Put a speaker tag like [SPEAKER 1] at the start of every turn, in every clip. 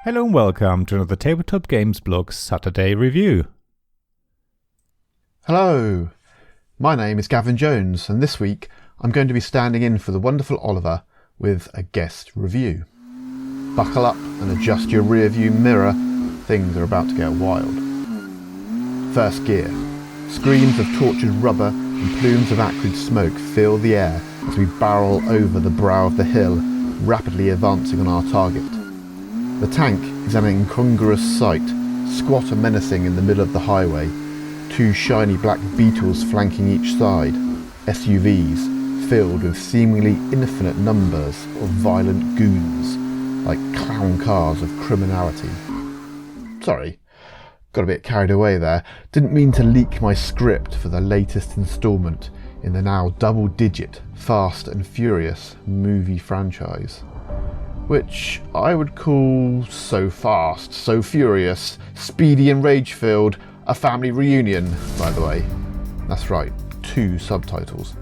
[SPEAKER 1] Hello and welcome to another Tabletop Games Blog Saturday review.
[SPEAKER 2] Hello, my name is Gavin Jones and this week I'm going to be standing in for the wonderful Oliver with a guest review. Buckle up and adjust your rear view mirror, things are about to get wild. First gear. Screams of tortured rubber and plumes of acrid smoke fill the air as we barrel over the brow of the hill, rapidly advancing on our target. The tank is an incongruous sight, squat and menacing in the middle of the highway, two shiny black beetles flanking each side, SUVs filled with seemingly infinite numbers of violent goons, like clown cars of criminality. Sorry, got a bit carried away there. Didn't mean to leak my script for the latest instalment in the now double-digit Fast and Furious movie franchise, which I would call so fast, so furious, speedy and rage-filled, a family reunion, by the way. That's right, 2 subtitles.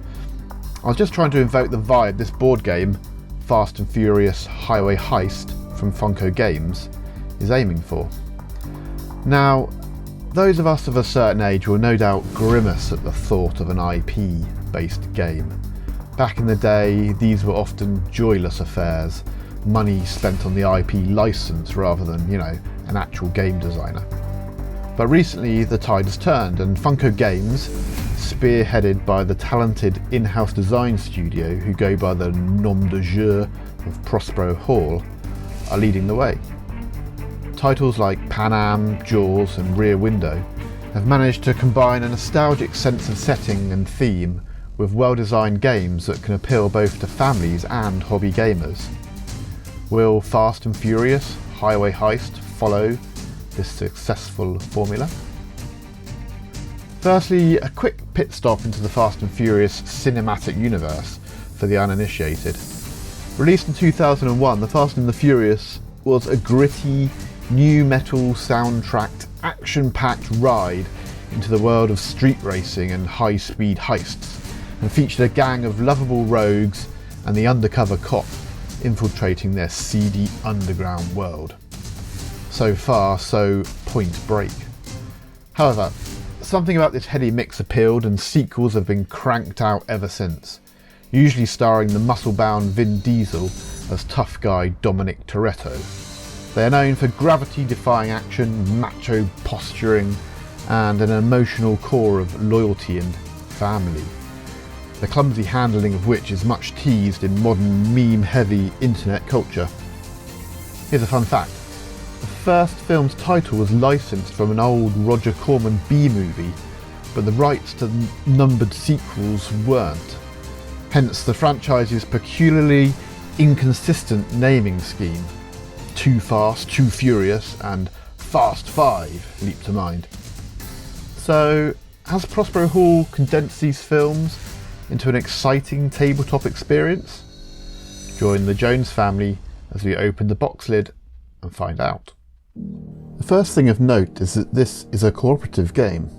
[SPEAKER 2] I was just trying to invoke the vibe this board game, Fast and Furious Highway Heist from Funko Games, is aiming for. Now, those of us of a certain age will no doubt grimace at the thought of an IP-based game. Back in the day, these were often joyless affairs, money spent on the IP license rather than, an actual game designer. But recently the tide has turned and Funko Games, spearheaded by the talented in-house design studio who go by the nom de jeu of Prospero Hall, are leading the way. Titles like Pan Am, Jaws and Rear Window have managed to combine a nostalgic sense of setting and theme with well-designed games that can appeal both to families and hobby gamers. Will Fast and Furious Highway Heist follow this successful formula? Firstly, a quick pit stop into the Fast and Furious cinematic universe for the uninitiated. Released in 2001, The Fast and the Furious was a gritty, new metal soundtracked, action-packed ride into the world of street racing and high-speed heists, and featured a gang of lovable rogues and the undercover cop infiltrating their seedy underground world. So far, so Point Break. However, something about this heady mix appealed and sequels have been cranked out ever since, usually starring the muscle-bound Vin Diesel as tough guy Dominic Toretto. They are known for gravity-defying action, macho posturing, and an emotional core of loyalty and family, the clumsy handling of which is much teased in modern meme-heavy internet culture. Here's a fun fact. The first film's title was licensed from an old Roger Corman B-movie, but the rights to numbered sequels weren't. Hence the franchise's peculiarly inconsistent naming scheme. Too Fast, Too Furious and Fast 5 leap to mind. So, has Prospero Hall condensed these films into an exciting tabletop experience? Join the Jones family as we open the box lid and find out. The first thing of note is that this is a cooperative game.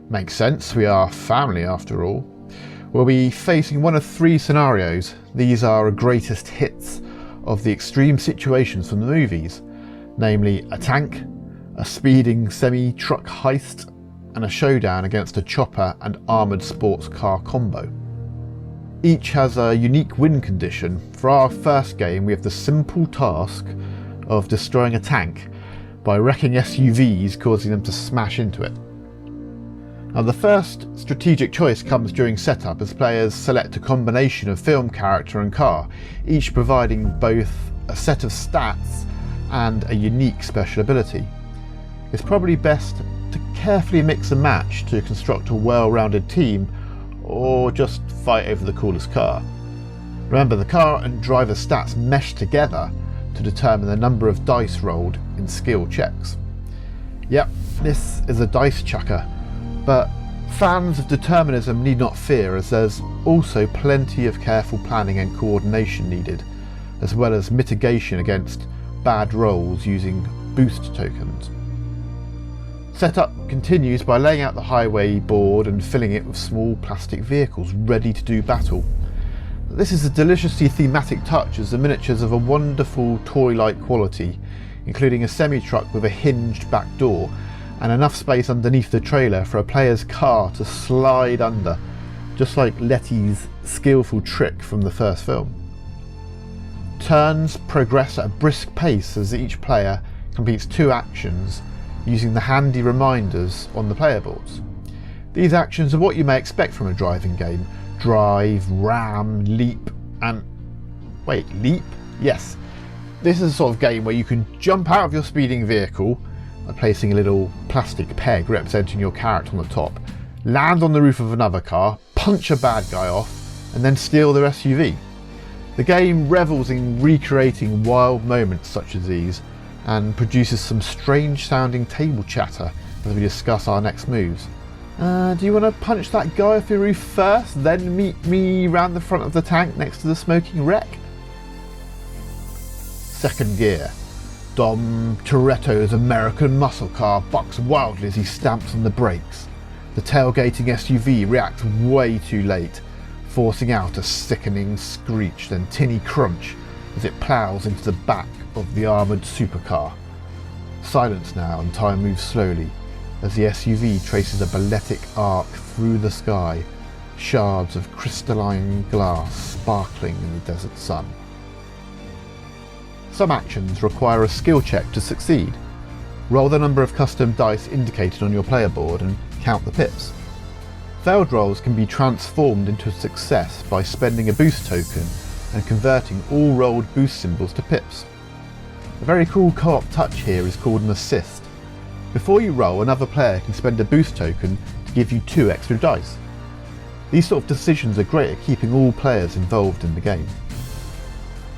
[SPEAKER 2] Makes sense, we are family after all. We'll be facing one of 3 scenarios. These are greatest hits of the extreme situations from the movies, namely a tank, a speeding semi-truck heist, and a showdown against a chopper and armoured sports car combo. Each has a unique win condition. For our first game, we have the simple task of destroying a tank by wrecking SUVs, causing them to smash into it. Now, the first strategic choice comes during setup as players select a combination of film character and car, each providing both a set of stats and a unique special ability. It's probably best to carefully mix and match to construct a well-rounded team, or just fight over the coolest car. Remember, the car and driver stats mesh together to determine the number of dice rolled in skill checks. Yep, this is a dice chucker, but fans of determinism need not fear, as there's also plenty of careful planning and coordination needed, as well as mitigation against bad rolls using boost tokens. Setup continues by laying out the highway board and filling it with small plastic vehicles ready to do battle. This is a deliciously thematic touch, as the miniatures of a wonderful toy-like quality including a semi-truck with a hinged back door and enough space underneath the trailer for a player's car to slide under, just like Letty's skillful trick from the first film. Turns progress at a brisk pace as each player completes 2 actions using the handy reminders on the player boards. These actions are what you may expect from a driving game: drive, ram, leap, and... wait, leap? Yes. This is a sort of game where you can jump out of your speeding vehicle by placing a little plastic peg representing your character on the top, land on the roof of another car, punch a bad guy off, and then steal their SUV. The game revels in recreating wild moments such as these and produces some strange sounding table chatter as we discuss our next moves. Do you want to punch that guy off your roof first, then meet me round the front of the tank next to the smoking wreck? Second gear. Dom Toretto's American muscle car bucks wildly as he stamps on the brakes. The tailgating SUV reacts way too late, forcing out a sickening screech then tinny crunch as it ploughs into the back of the armoured supercar. Silence now, and time moves slowly as the SUV traces a balletic arc through the sky, shards of crystalline glass sparkling in the desert sun. Some actions require a skill check to succeed. Roll the number of custom dice indicated on your player board and count the pips. Failed rolls can be transformed into a success by spending a boost token and converting all rolled boost symbols to pips. A very cool co-op touch here is called an assist. Before you roll, another player can spend a boost token to give you 2 extra dice. These sort of decisions are great at keeping all players involved in the game.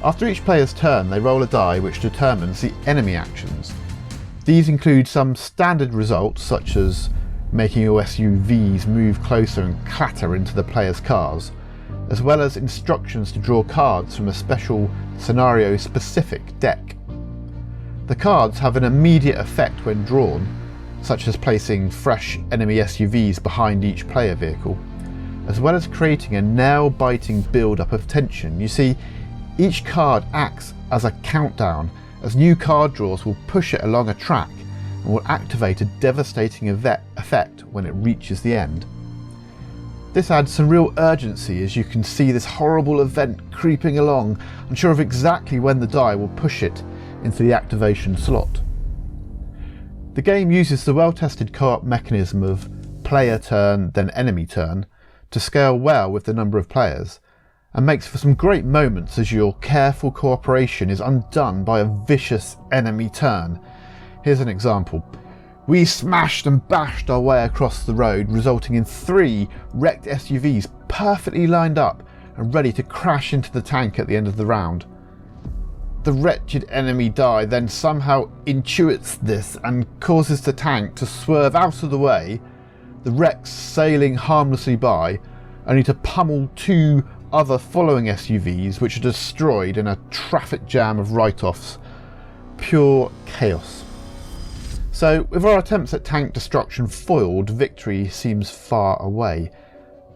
[SPEAKER 2] After each player's turn, they roll a die which determines the enemy actions. These include some standard results such as making your SUVs move closer and clatter into the players' cars, as well as instructions to draw cards from a special scenario-specific deck. The cards have an immediate effect when drawn, such as placing fresh enemy SUVs behind each player vehicle, as well as creating a nail-biting build-up of tension. You see, each card acts as a countdown, as new card draws will push it along a track and will activate a devastating effect when it reaches the end. This adds some real urgency as you can see this horrible event creeping along, unsure of exactly when the die will push it into the activation slot. The game uses the well-tested co-op mechanism of player turn then enemy turn to scale well with the number of players, and makes for some great moments as your careful cooperation is undone by a vicious enemy turn. Here's an example. We smashed and bashed our way across the road, resulting in 3 wrecked SUVs perfectly lined up and ready to crash into the tank at the end of the round. The wretched enemy die then somehow intuits this and causes the tank to swerve out of the way, the wrecks sailing harmlessly by, only to pummel 2 other following SUVs which are destroyed in a traffic jam of write-offs. Pure chaos. So, with our attempts at tank destruction foiled, victory seems far away.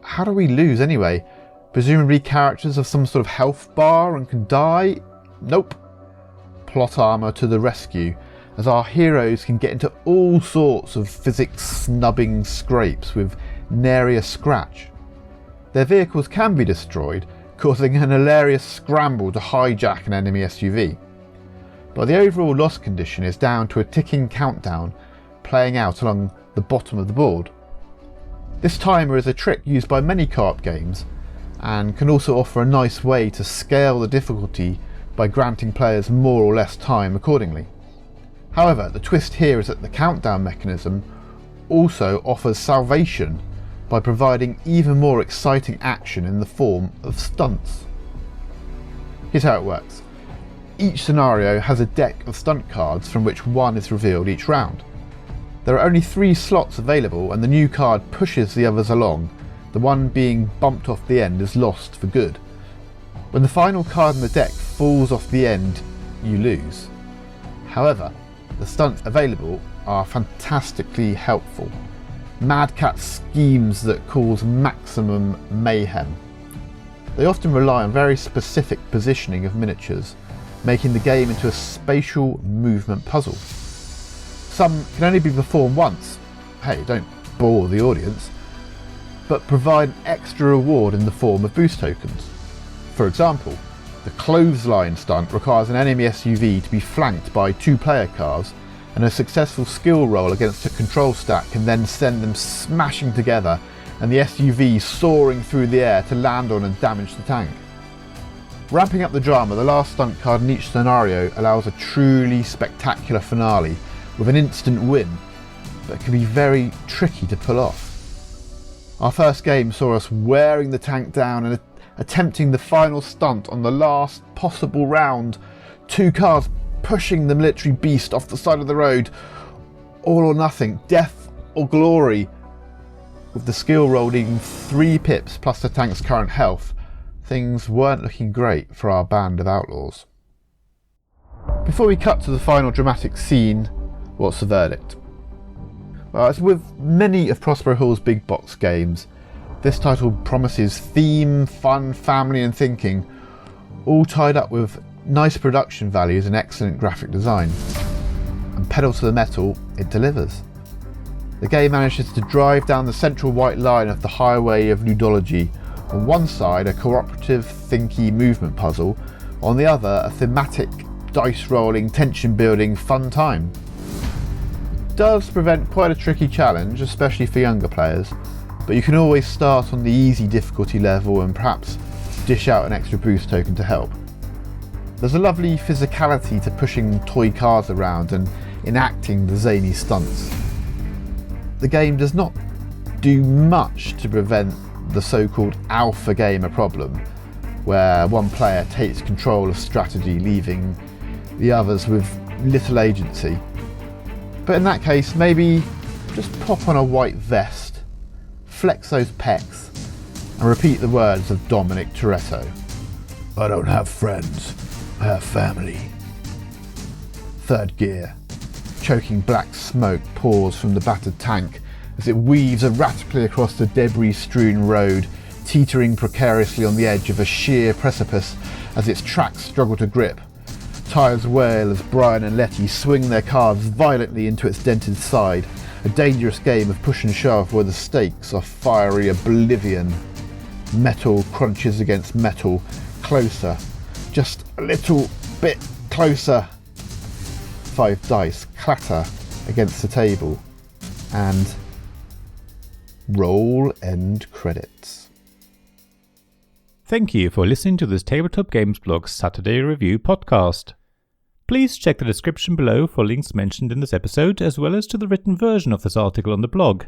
[SPEAKER 2] How do we lose anyway? Presumably characters have some sort of health bar and can die? Nope. Plot armour to the rescue, as our heroes can get into all sorts of physics-snubbing scrapes with nary a scratch. Their vehicles can be destroyed, causing an hilarious scramble to hijack an enemy SUV. But the overall loss condition is down to a ticking countdown playing out along the bottom of the board. This timer is a trick used by many co-op games and can also offer a nice way to scale the difficulty by granting players more or less time accordingly. However, the twist here is that the countdown mechanism also offers salvation by providing even more exciting action in the form of stunts. Here's how it works. Each scenario has a deck of stunt cards from which one is revealed each round. There are only 3 slots available and the new card pushes the others along. The one being bumped off the end is lost for good. When the final card in the deck falls off the end, you lose. However, the stunts available are fantastically helpful. Madcat schemes that cause maximum mayhem. They often rely on very specific positioning of miniatures, making the game into a spatial movement puzzle. Some can only be performed once. Hey, don't bore the audience, but provide an extra reward in the form of boost tokens. For example, the clothesline stunt requires an enemy SUV to be flanked by 2 player cars, and a successful skill roll against a control stack can then send them smashing together and the SUV soaring through the air to land on and damage the tank. Ramping up the drama, the last stunt card in each scenario allows a truly spectacular finale with an instant win, but it can be very tricky to pull off. Our first game saw us wearing the tank down and attempting the final stunt on the last possible round, 2 cars pushing the military beast off the side of the road, all or nothing, death or glory. With the skill roll needing 3 pips plus the tank's current health, things weren't looking great for our band of outlaws. Before we cut to the final dramatic scene, what's the verdict? Well, as with many of Prospero Hill's big box games, this title promises theme, fun, family and thinking, all tied up with nice production values and excellent graphic design. And pedal to the metal, it delivers. The game manages to drive down the central white line of the highway of ludology. On one side, a cooperative, thinky movement puzzle, on the other, a thematic, dice rolling, tension building, fun time. It does prevent quite a tricky challenge, especially for younger players, but you can always start on the easy difficulty level and perhaps dish out an extra boost token to help. There's a lovely physicality to pushing toy cars around and enacting the zany stunts. The game does not do much to prevent the so-called alpha gamer problem, where one player takes control of strategy, leaving the others with little agency. But in that case, maybe just pop on a white vest, flex those pecs, and repeat the words of Dominic Toretto. I don't have friends, I have family. Third gear. Choking black smoke pours from the battered tank as it weaves erratically across the debris-strewn road, teetering precariously on the edge of a sheer precipice as its tracks struggle to grip. Tyres wail as Brian and Letty swing their cars violently into its dented side, a dangerous game of push and shove where the stakes are fiery oblivion. Metal crunches against metal, closer, just a little bit closer. 5 dice clatter against the table, and roll end credits.
[SPEAKER 1] Thank you for listening to this Tabletop Games Blog Saturday Review podcast. Please check the description below for links mentioned in this episode, as well as to the written version of this article on the blog.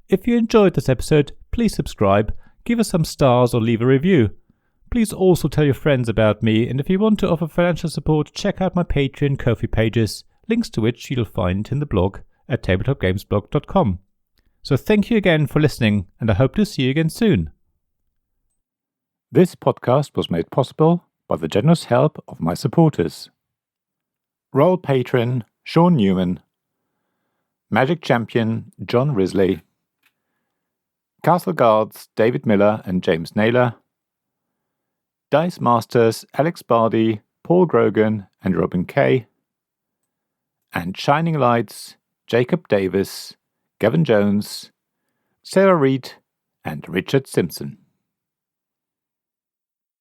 [SPEAKER 1] If you enjoyed this episode, please subscribe, give us some stars or leave a review. Please also tell your friends about me, and if you want to offer financial support, check out my Patreon and Ko-fi pages, links to which you'll find in the blog at tabletopgamesblog.com. So thank you again for listening, and I hope to see you again soon. This podcast was made possible by the generous help of my supporters. Royal Patron Sean Newman, Magic Champion John Risley, Castle Guards David Miller and James Naylor, Dice Masters Alex Bardi, Paul Grogan and Robin Kay, and Shining Lights Jacob Davis, Gavin Jones, Sarah Reed and Richard Simpson.